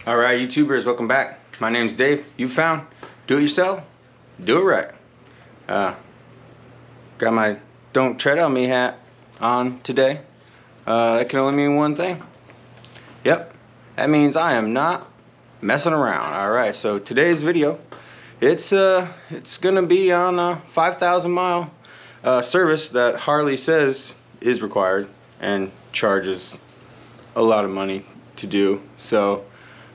Alright, YouTubers, welcome back. My name's Dave. You found do it yourself, do it right. Got my don't tread on me hat on today. That can only mean one thing. Yep, that means I am not messing around. Alright, so today's video, it's gonna be on a 5,000 mile service that Harley says is required and charges a lot of money to do. So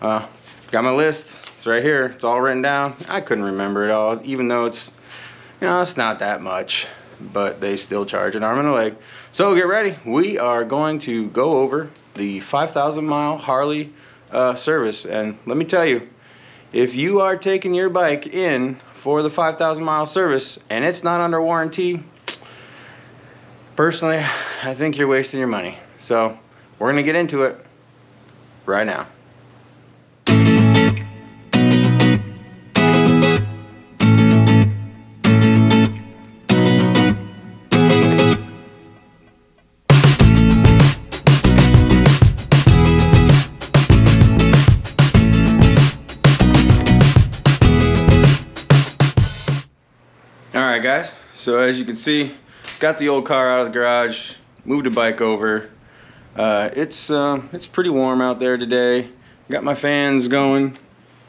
got my list. It's right here. It's all written down. I couldn't remember it all, even though it's, you know, it's not that much, but they still charge an arm and a leg. So get ready. We are going to go over the 5,000 mile Harley service, and let me tell you, if you are taking your bike in for the 5,000 mile service and it's not under warranty, personally, I think you're wasting your money. So we're gonna get into it right now. Alright guys, so as you can see, got the old car out of the garage, moved the bike over. It's pretty warm out there today. Got my fans going.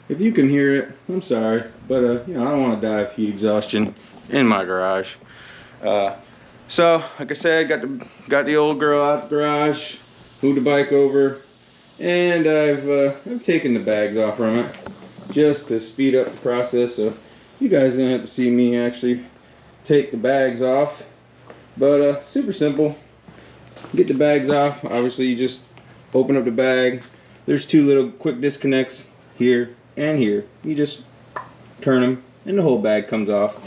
If you can hear it, I'm sorry, but you know, I don't want to die of heat exhaustion in my garage. So like I said, got the old girl out the garage, moved the bike over, and I've taken the bags off from it just to speed up the process. So you guys didn't have to see me actually take the bags off, but super simple. Get the bags off. Obviously you just open up the bag. There's two little quick disconnects here and here. You just turn them and the whole bag comes off,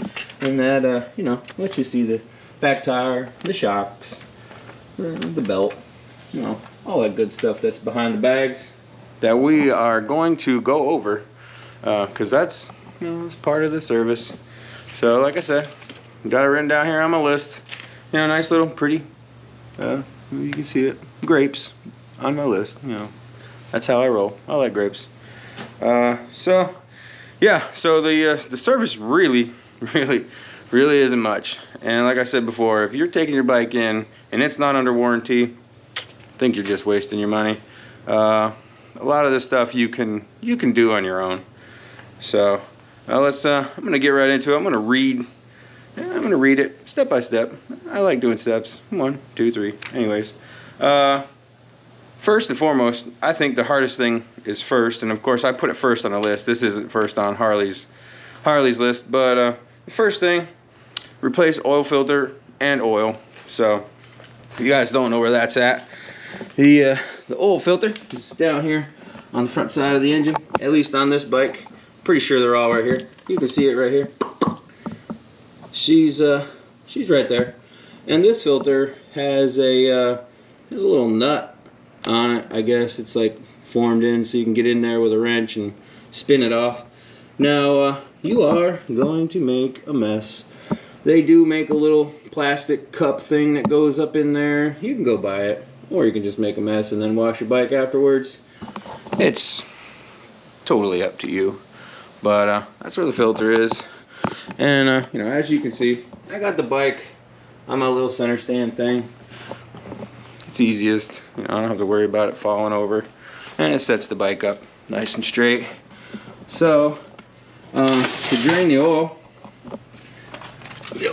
and that you know, lets you see the back tire, the shocks, the belt, you know, all that good stuff that's behind the bags that we are going to go over, because that's, you know, it's part of the service. So like I said, got it written down here on my list. You know, nice little pretty, you can see it, grapes on my list. You know, that's how I roll. I like grapes. So yeah, so the service really isn't much. And like I said before, if you're taking your bike in and it's not under warranty, I think you're just wasting your money. A lot of this stuff you can do on your own. So let's I'm gonna get right into it. I'm gonna read it step by step. I like doing steps. 1, 2, 3. Anyways, first and foremost, I think the hardest thing is first, and of course I put it first on the list. This isn't first on Harley's list, but the first thing, replace oil filter and oil. So if you guys don't know where that's at, the oil filter is down here on the front side of the engine, at least on this bike. Pretty sure they're all right here. You can see it right here. She's right there, and this filter has a little nut on it. I guess it's like formed in, so you can get in there with a wrench and spin it off. Now you are going to make a mess. They do make a little plastic cup thing that goes up in there. You can go buy it, or you can just make a mess and then wash your bike afterwards. It's totally up to you, but that's where the filter is. And you know, as you can see, I got the bike on my little center stand thing. It's easiest, you know, I don't have to worry about it falling over, and it sets the bike up nice and straight. So to drain the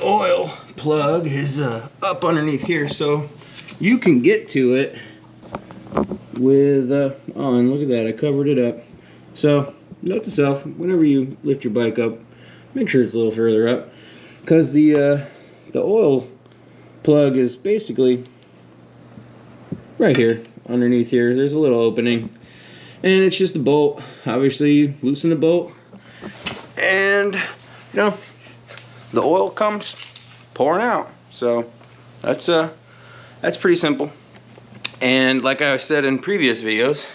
oil plug is up underneath here, so you can get to it with oh, and look at that, I covered it up. So note to self, whenever you lift your bike up, make sure it's a little further up, because the oil plug is basically right here underneath here. There's a little opening, and it's just a bolt. Obviously you loosen the bolt, and you know, the oil comes pouring out. So that's pretty simple. And like I said in previous videos,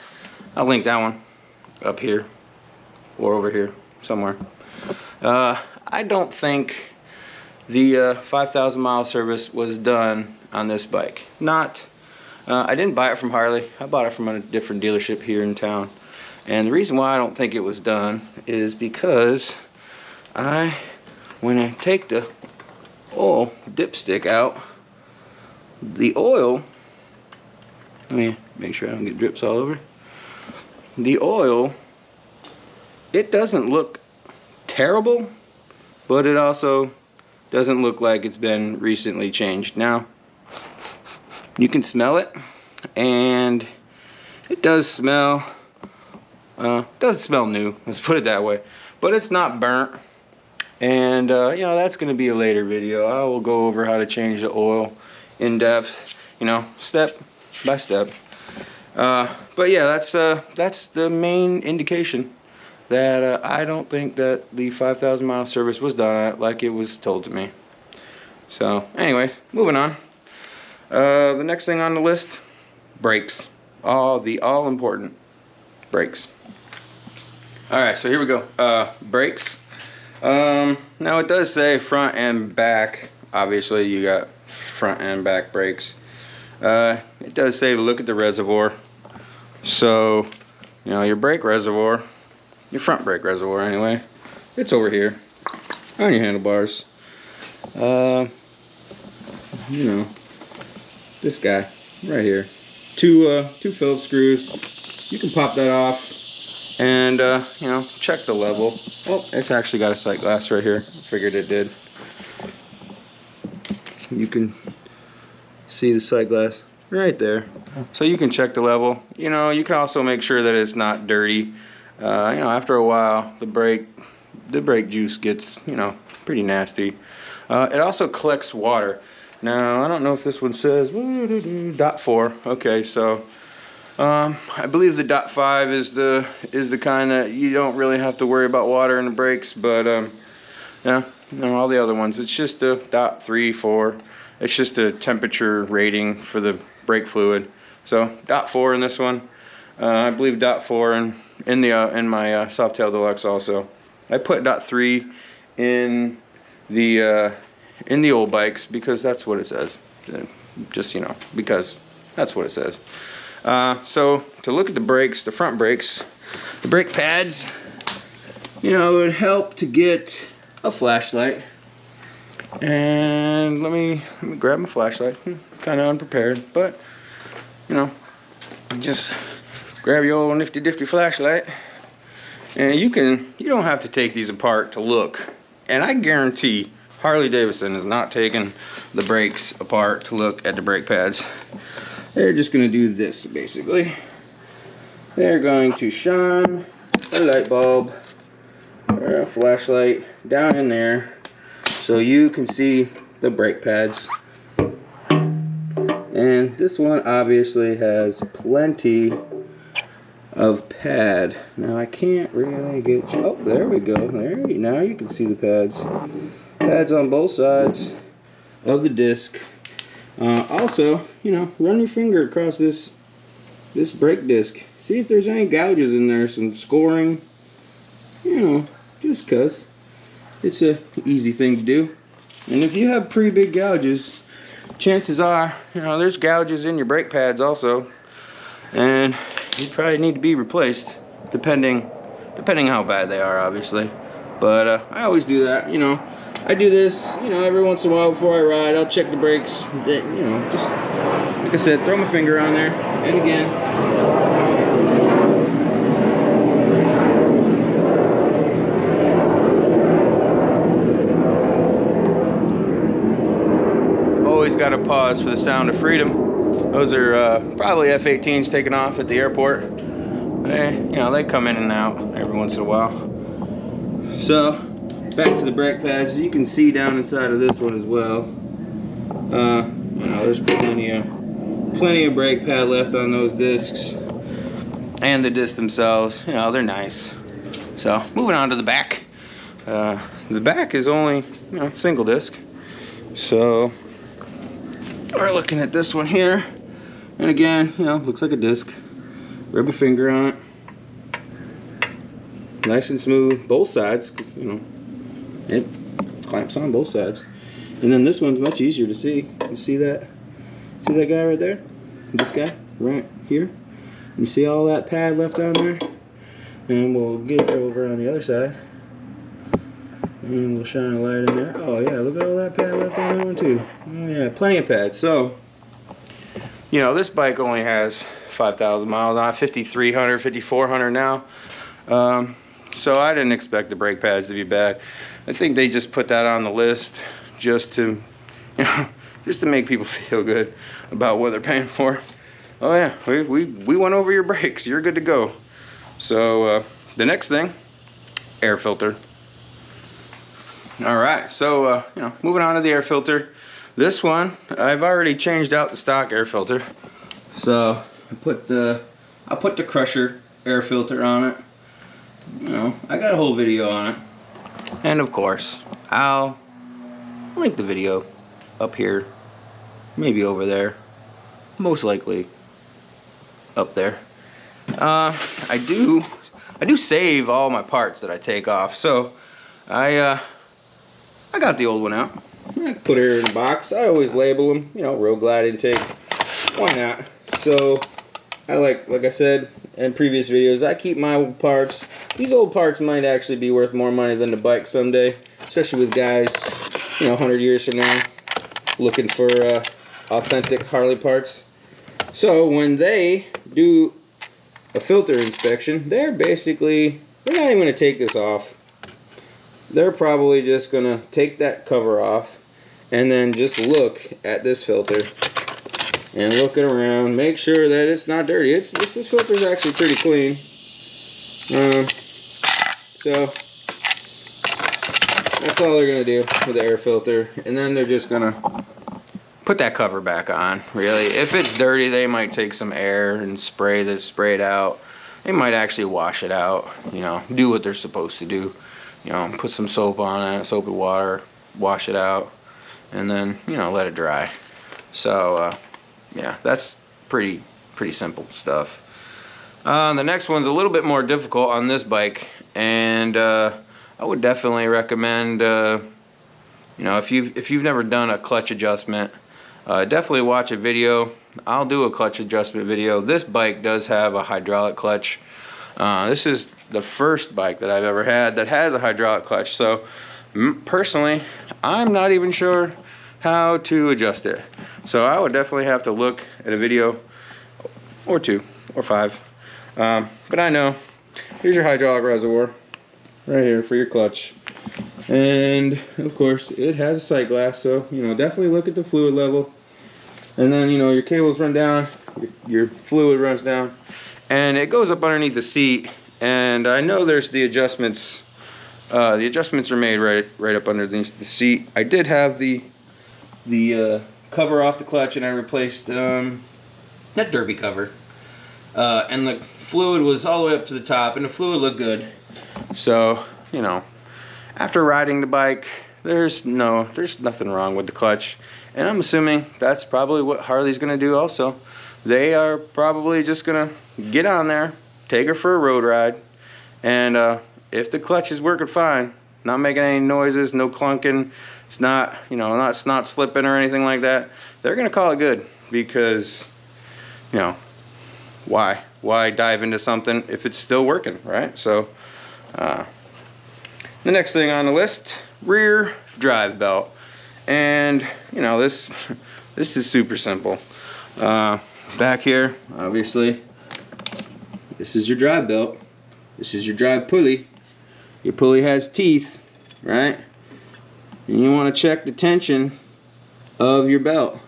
I'll link that one up here or over here somewhere. I don't think the 5,000 mile service was done on this bike. I didn't buy it from Harley. I bought it from a different dealership here in town. And the reason why I don't think it was done is because when I take the oil dipstick out, the oil, let me make sure I don't get drips all over. The oil, it doesn't look terrible, but it also doesn't look like it's been recently changed. Now, you can smell it, and it does smell, doesn't smell new, let's put it that way, but it's not burnt. And you know, that's going to be a later video. I will go over how to change the oil in depth, you know, step by step. But yeah, that's the main indication that I don't think that the 5,000 mile service was done like it was told to me. So anyways, moving on. The next thing on the list, brakes. The all important brakes. Alright, so here we go. Brakes. Now it does say front and back. Obviously you got front and back brakes. It does say to look at the reservoir. So, you know, your brake reservoir, your front brake reservoir anyway, it's over here on your handlebars. You know, this guy right here. Two Phillips screws. You can pop that off and you know, check the level. Oh, it's actually got a sight glass right here. Figured it did. You can see the sight glass right there, so you can check the level. You know, you can also make sure that it's not dirty. You know, after a while, the brake juice gets, you know, pretty nasty. It also collects water. Now, I don't know if this one says .4. Okay, so I believe the .5 is the kind that you don't really have to worry about water in the brakes, but yeah, no, all the other ones, it's just a .3, 4. It's just a temperature rating for the brake fluid. So .4 in this one. I believe .4 in my Softail Deluxe also. I put .3 in the old bikes because that's what it says. Just, you know, because that's what it says. So to look at the brakes, the front brakes, the brake pads, you know, it would help to get a flashlight. And let me grab my flashlight. Kind of unprepared, but you know, just grab your old nifty difty flashlight, and you don't have to take these apart to look. And I guarantee Harley Davidson is not taking the brakes apart to look at the brake pads. They're just going to do this basically. They're going to shine a light bulb or a flashlight down in there so you can see the brake pads. And this one obviously has plenty of pad. Now I can't really get, oh, there we go. Now you can see the pads. Pads on both sides of the disc. Also, you know, run your finger across this brake disc. See if there's any gouges in there, some scoring. You know, just cause it's a easy thing to do. And if you have pretty big gouges, chances are, you know, there's gouges in your brake pads also, and you probably need to be replaced, depending how bad they are, obviously. But I always do that, you know. I do this, you know, every once in a while before I ride. I'll check the brakes, you know, just like I said, throw my finger on there, and again. Always got to pause for the sound of freedom. Those are probably F-18s taking off at the airport. You know, they come in and out every once in a while. So back to the brake pads. You can see down inside of this one as well. You know, there's plenty of brake pad left on those discs, and the discs themselves. You know, they're nice. So moving on to the back. The back is only, you know, single disc. So we're looking at this one here, and again, you know, looks like a disc. Rub your finger on it. Nice and smooth, both sides, 'cause, you know, it clamps on both sides. And then this one's much easier to see. You see that? See that guy right there? This guy right here? You see all that pad left on there? And we'll get over on the other side. And we'll shine a light in there. Oh yeah, look at all that pad left on that one too. Oh yeah, plenty of pads. So, you know, this bike only has 5,000 miles on it, 5,300, 5,400 now. So I didn't expect the brake pads to be bad. I think they just put that on the list just to, you know, just to make people feel good about what they're paying for. Oh yeah, we went over your brakes. You're good to go. So the next thing, air filter. All right, so you know, moving on to the air filter. This one, I've already changed out the stock air filter. So I put the Crusher air filter on it. You know, I got a whole video on it. And of course, I'll link the video up here, maybe over there, most likely up there. I do save all my parts that I take off, so I got the old one out. I put it in a box. I always label them, you know, Road Glide intake. Why not? So I like I said in previous videos, I keep my old parts. These old parts might actually be worth more money than the bike someday, especially with guys, you know, 100 years from now, looking for authentic Harley parts. So when they do a filter inspection, they're not even going to take this off. They're probably just going to take that cover off and then just look at this filter and look it around, make sure that it's not dirty. This filter is actually pretty clean. So that's all they're going to do with the air filter, and then they're just going to put that cover back on. Really, if it's dirty, they might take some air and spray it out. They might actually wash it out, you know, do what they're supposed to do, you know, put some soap on it, soap and water, wash it out, and then, you know, let it dry. So yeah, that's pretty simple stuff. The next one's a little bit more difficult on this bike, and I would definitely recommend, you know, if you've never done a clutch adjustment, definitely watch a video. I'll do a clutch adjustment video. This bike does have a hydraulic clutch. This is the first bike that I've ever had that has a hydraulic clutch. So personally, I'm not even sure how to adjust it. So I would definitely have to look at a video or 2 or 5. But I know, here's your hydraulic reservoir right here for your clutch. And of course it has a sight glass, so you know, definitely look at the fluid level. And then, you know, your cables run down, your fluid runs down, and it goes up underneath the seat. And I know there's the adjustments. The adjustments are made right up underneath the seat. I did have the cover off the clutch, and I replaced that derby cover. And the fluid was all the way up to the top, and the fluid looked good. So, you know, after riding the bike, there's nothing wrong with the clutch. And I'm assuming that's probably what Harley's gonna do also. They are probably just gonna get on there, take her for a road ride, and if the clutch is working fine, not making any noises, no clunking, it's not, you know, not slipping or anything like that, they're gonna call it good. Because, you know, why dive into something if it's still working, right? So the next thing on the list, rear drive belt. And you know, this is super simple. Back here, obviously, this is your drive belt. This is your drive pulley. Your pulley has teeth, right? And you want to check the tension of your belt.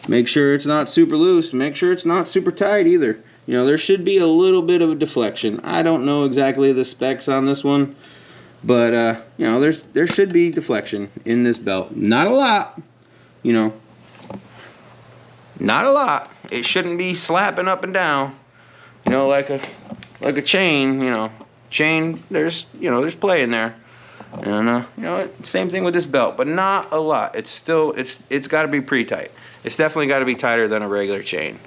Make sure it's not super loose. Make sure it's not super tight either. You know, there should be a little bit of a deflection. I don't know exactly the specs on this one, but you know, there should be deflection in this belt. Not a lot, you know. Not a lot. It shouldn't be slapping up and down, you know, like a chain. You know, chain. There's play in there, and you know, same thing with this belt, but not a lot. It's still it's got to be pretty tight. It's definitely got to be tighter than a regular chain.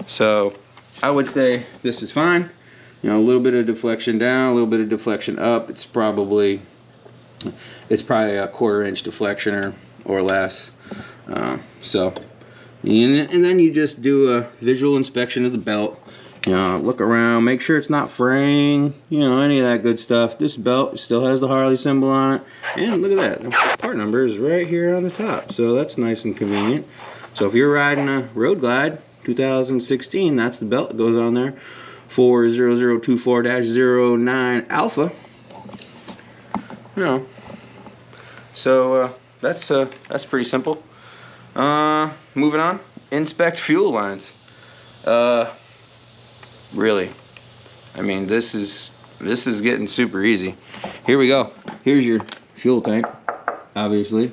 So I would say this is fine. You know, a little bit of deflection down, a little bit of deflection up. It's probably a 1/4 inch deflection or less. So, and then you just do a visual inspection of the belt, You know, look around, make sure it's not fraying, you know, any of that good stuff. This belt still has the Harley symbol on it. And look at that, the part number is right here on the top. So that's nice and convenient. So if you're riding a Road Glide 2016, that's the belt that goes on there. 40024-09 Alpha. You know. So that's pretty simple. Moving on. Inspect fuel lines. Really, I mean, this is getting super easy. Here we go. Here's your fuel tank, obviously.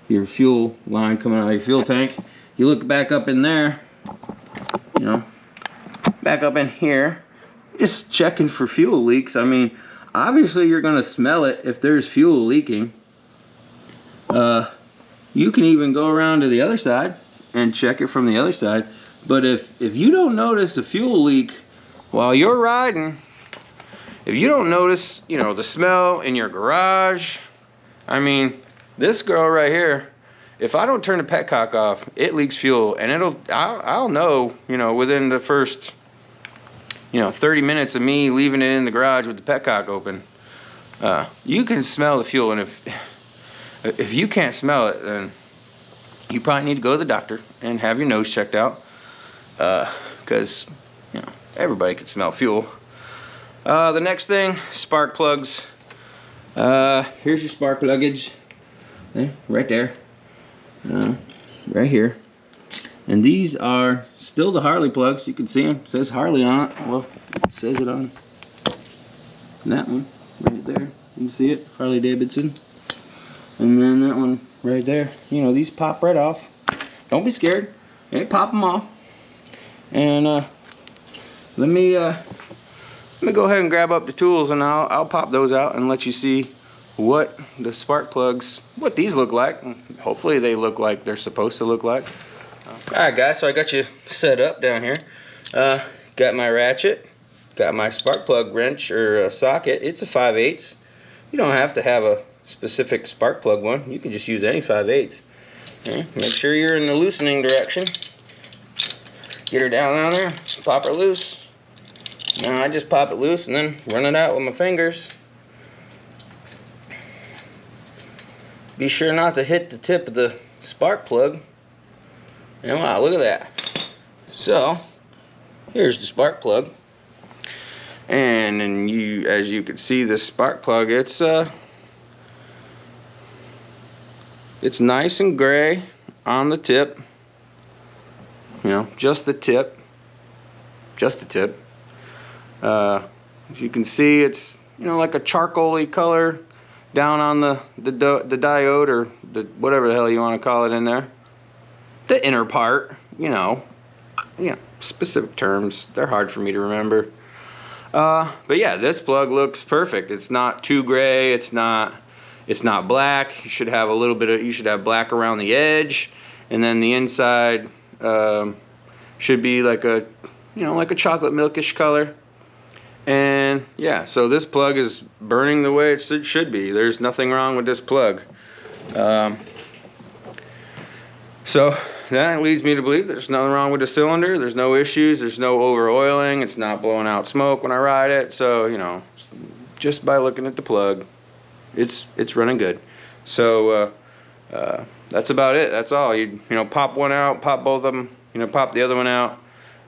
Your fuel line coming out of your fuel tank. You look back up in there, you know, back up in here, just checking for fuel leaks. I mean, obviously you're gonna smell it if there's fuel leaking. You can even go around to the other side and check it from the other side. But if you don't notice a fuel leak while you're riding, if you don't notice, you know, the smell in your garage, I mean, this girl right here, if I don't turn the petcock off, it leaks fuel, and I'll know, you know, within the first, you know, 30 minutes of me leaving it in the garage with the petcock open. You can smell the fuel, and if you can't smell it, then you probably need to go to the doctor and have your nose checked out, because, you know, everybody can smell fuel. The next thing, spark plugs. Here's your spark pluggage. There, right there. Right here. And these are still the Harley plugs. You can see them. It says Harley on it. Well, it says it on that one right there. You can see it, Harley Davidson. And then that one right there. You know, these pop right off. Don't be scared. Hey, pop them off. And let me go ahead and grab up the tools, and I'll pop those out and let you see what the spark plugs, what these look like. Hopefully they look like they're supposed to look like. Alright guys, so I got you set up down here. Got my ratchet, got my spark plug wrench or socket. It's a 5/8. You don't have to have a specific spark plug one. You can just use any 5/8. Okay. Make sure you're in the loosening direction. Get her down there, pop her loose. Now I just pop it loose and then run it out with my fingers. Be sure not to hit the tip of the spark plug. And wow, look at that. So, here's the spark plug. And then as you can see, this spark plug, it's nice and gray on the tip. You know, just the tip. Just the tip. As you can see, it's, you know, like a charcoaly color down on the diode, or the whatever the hell you want to call it in there. The inner part, you know, specific terms, they're hard for me to remember. But yeah, this plug looks perfect. It's not too gray, it's not black. You should have a little bit of, you should have black around the edge, and then the inside should be like a, you know, like a chocolate milkish color. And yeah, so this plug is burning the way it should be. There's nothing wrong with this plug. So that leads me to believe there's nothing wrong with the cylinder. There's no issues. There's no over oiling. It's not blowing out smoke when I ride it. So, you know, just by looking at the plug, it's running good. So that's about it. That's all. You know, pop one out, pop both of them. You know, pop the other one out.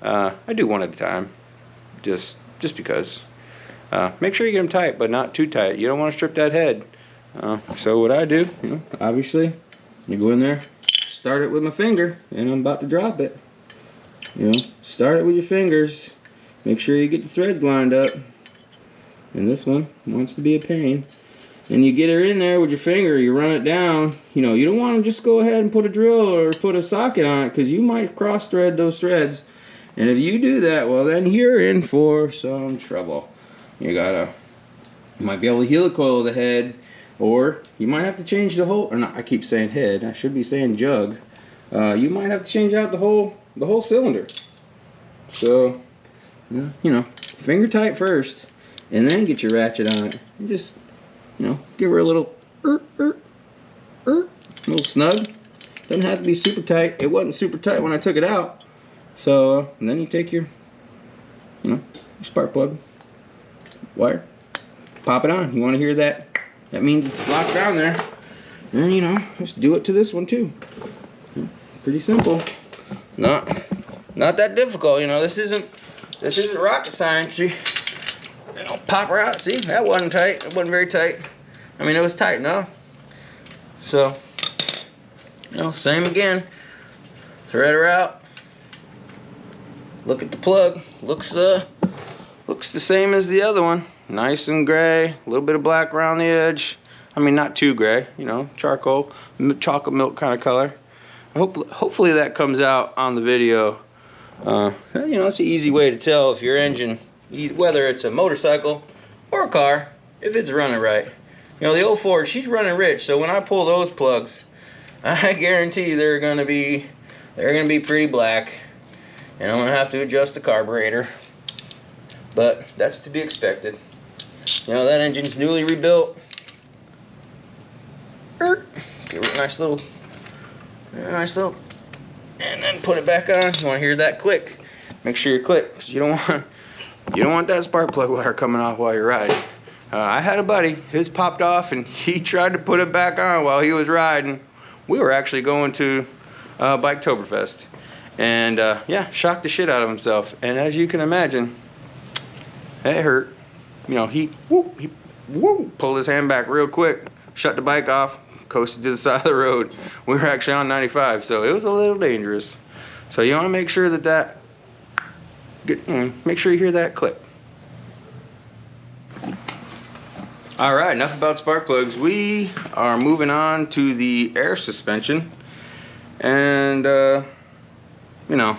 I do one at a time, just because. Make sure you get them tight, but not too tight. You don't want to strip that head. So what I do, you know, obviously, you go in there, start it with my finger, and I'm about to drop it. You know, start it with your fingers. Make sure you get the threads lined up. And this one wants to be a pain. And you get her in there with your finger, you run it down. You know, you don't want to just go ahead and put a drill or put a socket on it, because you might cross thread those threads. And if you do that, well, then you're in for some trouble. You might be able to helicoil the head, or you might have to change the whole, or not, I keep saying head, I should be saying jug. You might have to change out the whole cylinder. So, you know, finger tight first, and then get your ratchet on it. And just, you know, give her a little, little snug. Doesn't have to be super tight. It wasn't super tight when I took it out. So, and then you take your you know, spark plug, wire, pop it on. You want to hear that? That means it's locked down there. And you know, just do it to this one too. Pretty simple. Not that difficult. You know, this isn't rocket science. You know, pop her out. See, that wasn't tight. It wasn't very tight. I mean, it was tight enough. So, you know, same again. Thread her out. Look at the plug. Looks the same as the other one. Nice and gray. A little bit of black around the edge. I mean, not too gray. You know, charcoal, chocolate milk kind of color. Hopefully that comes out on the video. You know, it's an easy way to tell if your engine, whether it's a motorcycle or a car, if it's running right. You know, the old Ford, she's running rich, so when I pull those plugs, I guarantee they're gonna be pretty black, and I'm gonna have to adjust the carburetor. But that's to be expected. You know, that engine's newly rebuilt. Give it a nice little, and then put it back on. You want to hear that click? Make sure you click, because you don't want that spark plug wire coming off while you're riding. I had a buddy, his popped off, and he tried to put it back on while he was riding. We were actually going to Biketoberfest, and yeah, shocked the shit out of himself. And as you can imagine, it hurt. You know, he pulled his hand back real quick, shut the bike off, coasted to the side of the road. We were actually on 95, so it was a little dangerous. So you want to make sure make sure you hear that click. All right, enough about spark plugs. We are moving on to the air suspension, and you know,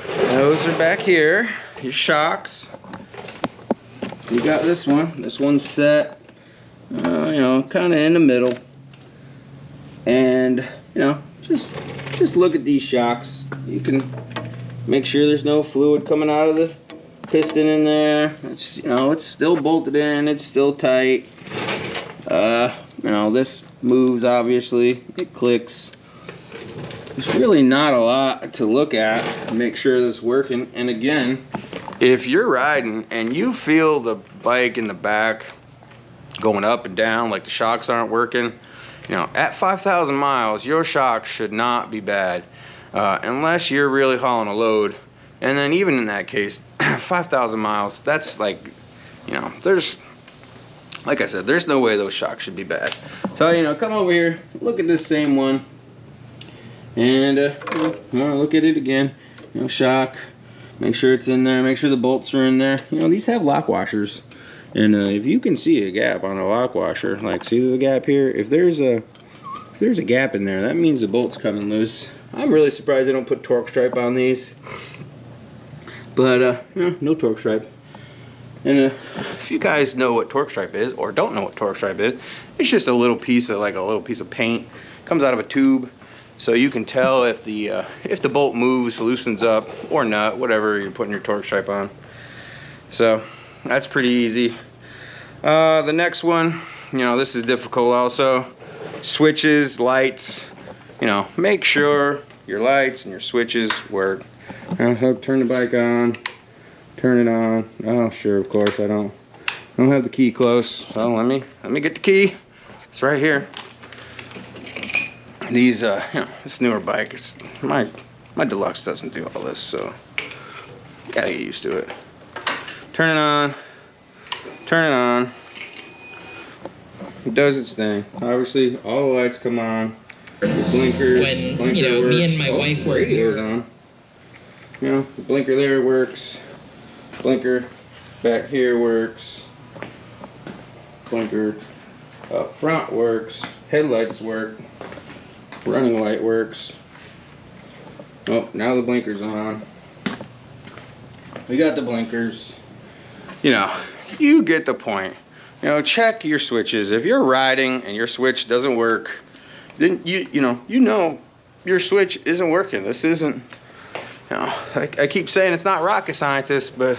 those are back here. Your shocks. You got this one. This one's set, you know, kind of in the middle. And you know, just look at these shocks. You can make sure there's no fluid coming out of the piston in there. It's, you know, it's still bolted in. It's still tight. You know, this moves, obviously. It clicks. There's really not a lot to look at to make sure this is working. And again, if you're riding and you feel the bike in the back going up and down like the shocks aren't working, you know, at 5,000 miles, your shocks should not be bad, unless you're really hauling a load. And then even in that case, 5,000 miles, that's like, you know, like I said, there's no way those shocks should be bad. So, you know, come over here, look at this same one, and you know, look at it again. You know, shock, make sure it's in there, make sure the bolts are in there. You know, these have lock washers. And if you can see a gap on a lock washer, like see the gap here, if there's a gap in there, that means the bolt's coming loose. I'm really surprised they don't put torque stripe on these, but no torque stripe. And if you guys know what torque stripe is, or don't know what torque stripe is, it's just a little piece of paint, comes out of a tube, so you can tell if the bolt moves, loosens up, or not, whatever you're putting your torque stripe on. So that's pretty easy. The next one, you know, this is difficult also. Switches, lights, you know, make sure your lights and your switches work. Turn the bike on, turn it on. Oh, sure, of course, I don't have the key close. So let me get the key. It's right here. These, you know, this newer bike, it's my Deluxe doesn't do all this, so you gotta get used to it. Turn it on. Turn it on. It does its thing. Obviously, all the lights come on. The blinkers. When you know, works. me and my wife were radio's on. You know, the blinker there works. Blinker back here works. Blinker up front works. Headlights work. Running light works. Oh, now the blinker's on. We got the blinkers. You know, you get the point. You know, check your switches. If you're riding and your switch doesn't work, then you know your switch isn't working. This isn't, you know, I keep saying it's not rocket scientist, but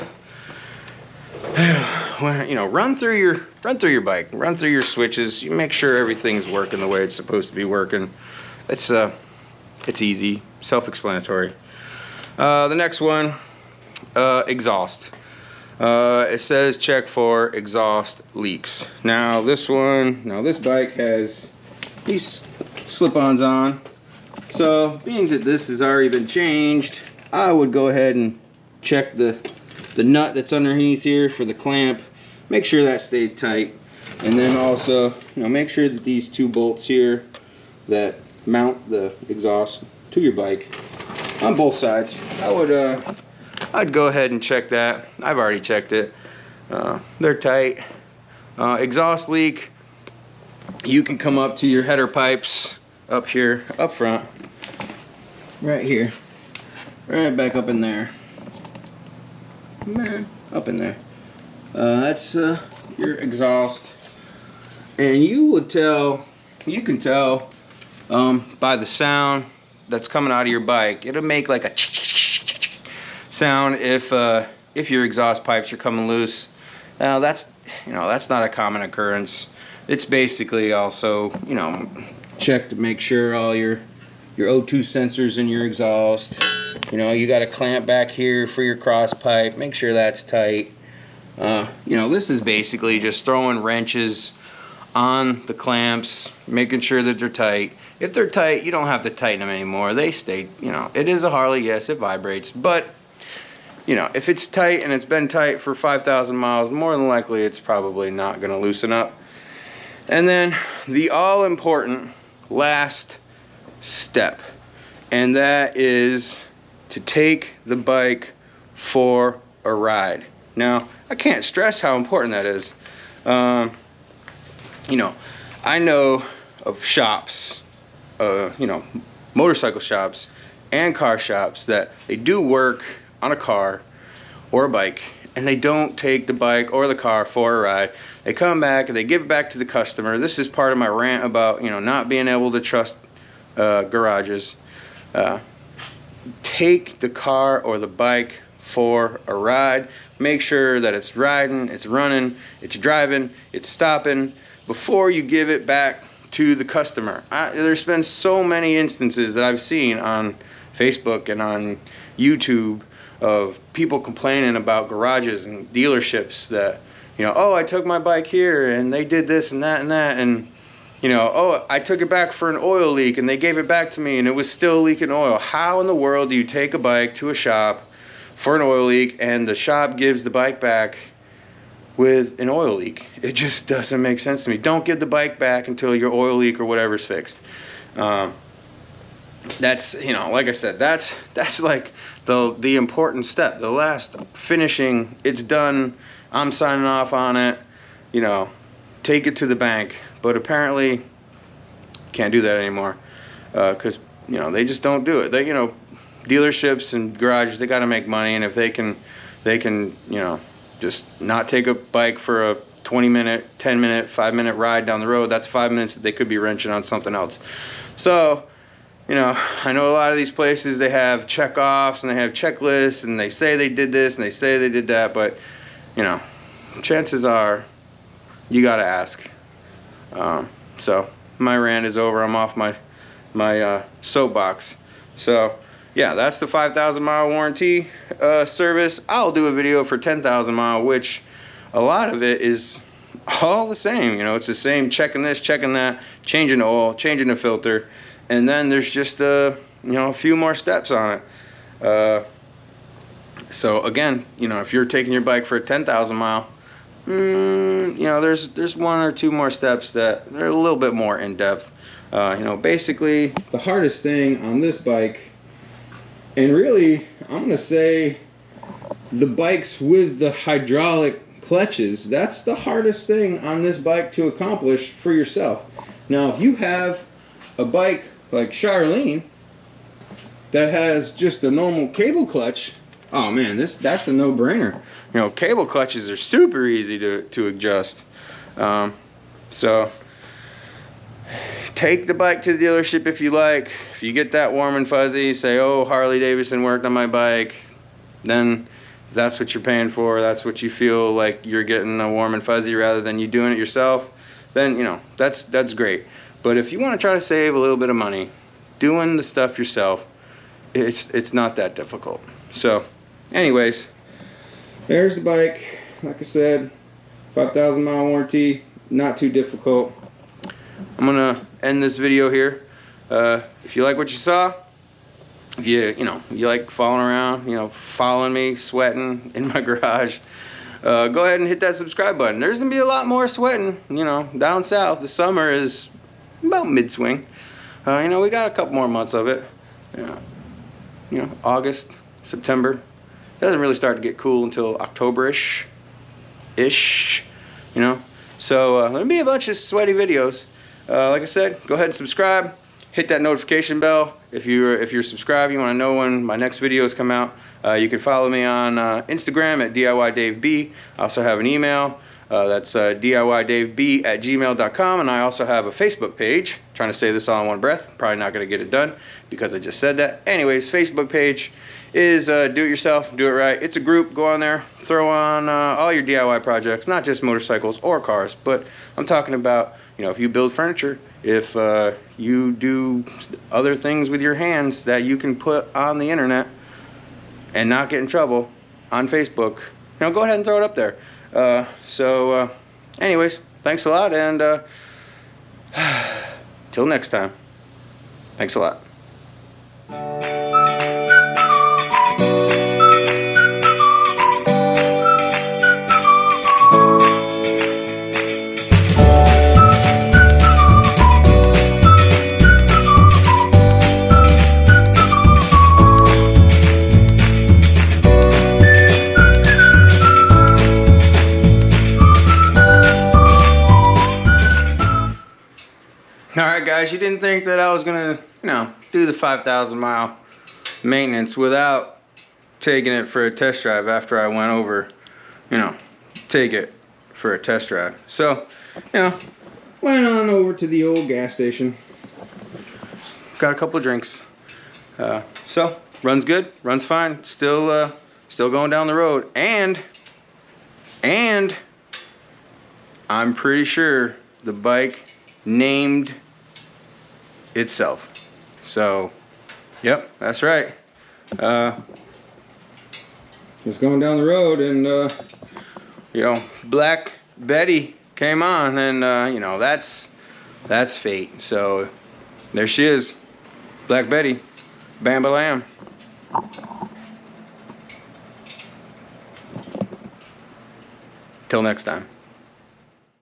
you know, run through your bike, run through your switches. You make sure everything's working the way it's supposed to be working. It's easy, self-explanatory. The next one, exhaust. It says check for exhaust leaks. Now this bike has these slip-ons on. So being that this has already been changed, I would go ahead and check the nut that's underneath here for the clamp. Make sure that stayed tight. And then also, make sure that these two bolts here that mount the exhaust to your bike on both sides, I'd go ahead and check that. I've already checked it. They're tight. Exhaust leak, you can come up to your header pipes up here, up front, right here, right back up in there. Man, up in there. That's your exhaust, and you can tell by the sound that's coming out of your bike. It'll make like a sound if your exhaust pipes are coming loose. Now that's not a common occurrence. It's basically also check to make sure all your O2 sensors in your exhaust. You got a clamp back here for your cross pipe. Make sure that's tight. This is basically just throwing wrenches on the clamps, making sure that they're tight. If they're tight, you don't have to tighten them anymore. They stay, it is a Harley, yes, it vibrates, but if it's tight and it's been tight for 5,000 miles, more than likely it's probably not going to loosen up. And then the all-important last step, and that is to take the bike for a ride. Now, I can't stress how important that is. I know of shops, motorcycle shops and car shops that they do work on a car or a bike, and they don't take the bike or the car for a ride. They come back and they give it back to the customer. This is part of my rant about not being able to trust garages. Take the car or the bike for a ride. Make sure that it's riding, it's running, it's driving, it's stopping before you give it back to the customer. There's been so many instances that I've seen on Facebook and on YouTube of people complaining about garages and dealerships that, oh, I took my bike here and they did this and that and that, and oh, I took it back for an oil leak and they gave it back to me and it was still leaking oil. How in the world do you take a bike to a shop for an oil leak and the shop gives the bike back with an oil leak? It just doesn't make sense to me. Don't give the bike back until your oil leak or whatever's fixed. That's, like I said, that's like the important step, the last finishing. It's done, I'm signing off on it, take it to the bank. But apparently can't do that anymore, because they just don't do it. They, dealerships and garages, they got to make money, and if they can just not take a bike for a 20-minute, 10-minute, 5-minute ride down the road, that's 5 minutes that they could be wrenching on something else. So I know a lot of these places, they have check-offs and they have checklists and they say they did this and they say they did that, but chances are you got to ask. So my rant is over. I'm off my soapbox. So yeah, that's the 5,000 mile warranty service. I'll do a video for 10,000 mile, which a lot of it is all the same. It's the same, checking this, checking that, changing the oil, changing the filter, and then there's just a few more steps on it. So again, if you're taking your bike for a 10,000 mile, there's one or two more steps that they're a little bit more in depth. Basically the hardest thing on this bike, and really I'm gonna say the bikes with the hydraulic clutches, that's the hardest thing on this bike to accomplish for yourself. Now if you have a bike like Charlene that has just a normal cable clutch, oh man, that's a no-brainer. Cable clutches are super easy to adjust. So take the bike to the dealership if you like. If you get that warm and fuzzy, say, oh, Harley Davidson worked on my bike, then if that's what you're paying for, that's what you feel like you're getting a warm and fuzzy rather than you doing it yourself, then that's great. But if you want to try to save a little bit of money doing the stuff yourself, it's not that difficult. So anyways, there's the bike. Like I said, 5,000 mile warranty, not too difficult. I'm gonna end this video here. If you like what you saw, if you like following around, following me, sweating in my garage, go ahead and hit that subscribe button. There's gonna be a lot more sweating, down south. The summer is about mid-swing. We got a couple more months of it. August, September. It doesn't really start to get cool until October-ish. So there'll be a bunch of sweaty videos. Like I said, go ahead and subscribe. Hit that notification bell if you're subscribed. You want to know when my next videos come out. You can follow me on Instagram at diydaveb. I also have an email. That's diydaveb@gmail.com, and I also have a Facebook page. Trying to say this all in one breath. Probably not going to get it done because I just said that. Anyways, Facebook page is do it yourself, do it right. It's a group. Go on there, throw on all your DIY projects, not just motorcycles or cars, but I'm talking about if you build furniture, if you do other things with your hands that you can put on the internet and not get in trouble on Facebook, go ahead and throw it up there. Anyways, thanks a lot, and till next time, thanks a lot. Alright guys, you didn't think that I was gonna, do the 5,000 mile maintenance without taking it for a test drive after I went over, take it for a test drive. So, went on over to the old gas station. Got a couple of drinks. So, runs good, runs fine, still going down the road. And I'm pretty sure the bike named itself. So, yep, that's right. Just going down the road, and Black Betty came on, and that's fate. So there she is, Black Betty, bam balam. Till next time.